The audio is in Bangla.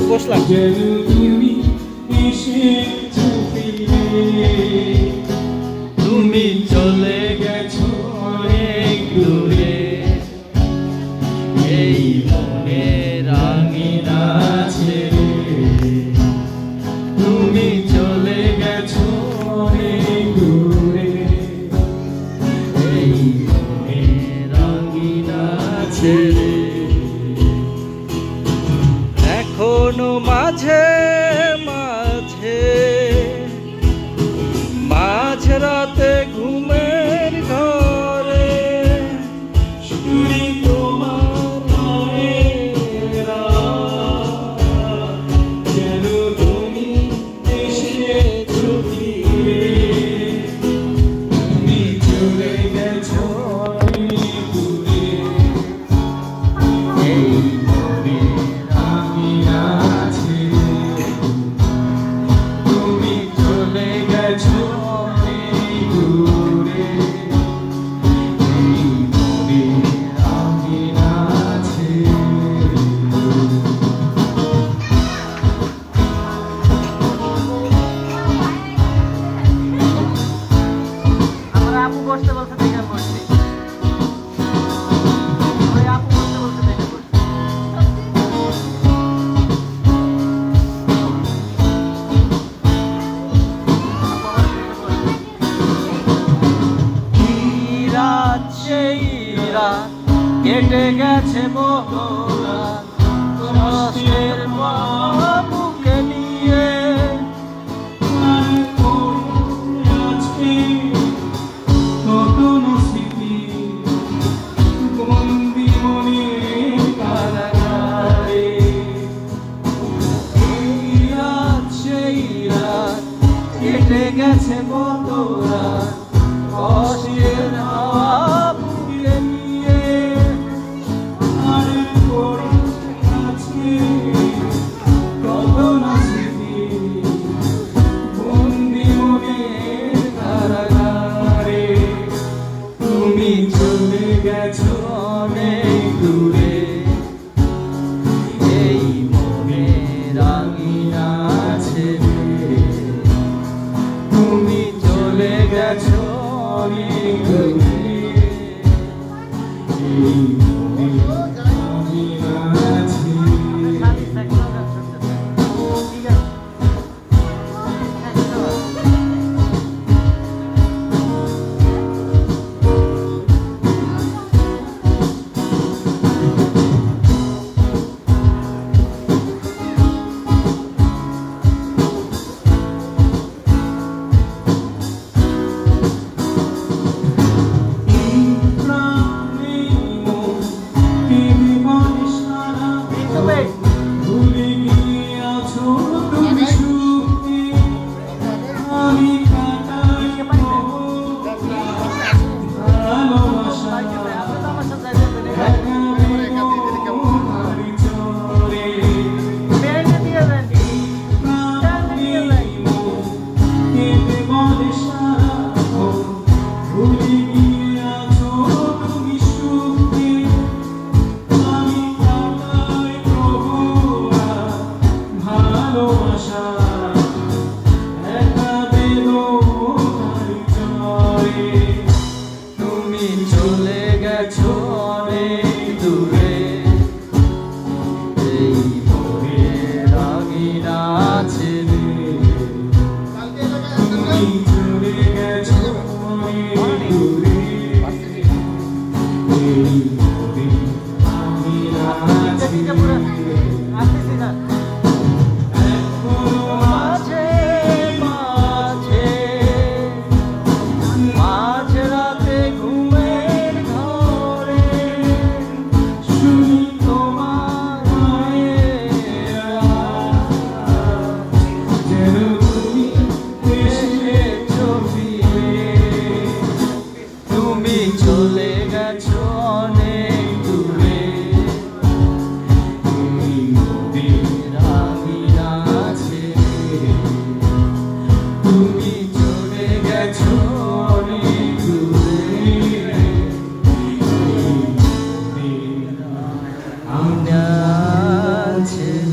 বসলাম তুমি চলে গেছো অনেক দূরে এই মনের আঙিনা ছেড়ে তুমি চলে গেছো অনেক দূরে এই মনের আঙিনা ছেড়ে এখনো মাঝে মাঝে মাঝরাতে ঘুমের ঘরে শুনি তোমার মায়ের যেন তুমি এসেছো ফিরে তুমি চলে গেছো অনেক দূরে এই মনের আঙিনা ছেড়ে তুমি চলে গেছো অনেক দূরে এই মনের আঙিনা ছেড়ে আমার আপু বসতে বলতে দেখে বসছি ওই আপু বসতে বলতে দেখে বসছি সেই রাত কেটে গেছে বহুরাত কষ্টের বুকে নিয়ে বন্দি মনের কারাগারে সেই রাত কেটে গেছে বহুরাত কষ্টের বুকে নিয়ে আর পড়ে আছে কত না স্মৃতি বন্দি মনের কারাগারে তুমি চলে গেছো অনেক দূরে এই মনের আঙিনা ছেড়ে তুমি চলে গেছো অনেক দূরে এই মনের আঙিনা ছেড়ে ঠিক আছে ভুলে গিয়েছো তুমি সুখে আমি কাটাই ভালোবাসা ভুলে গিয়েছো তুমি সুখে আমি কাটাই ভালোবাসা একা বেদনার ঝড়ে তুমি চলে গেছো অনেক দূরে এই মনের আঙিনা ছেড়ে তুমি চলে গেছো অনেক দূরে এই মনের আঙিনা ছেড়ে মাঝরাতে ঘুমের ঘরে শুনি তোমার মায়ের যেন তুমি এসেছো ফিরে তুমি চলে গেছো অনেক আছে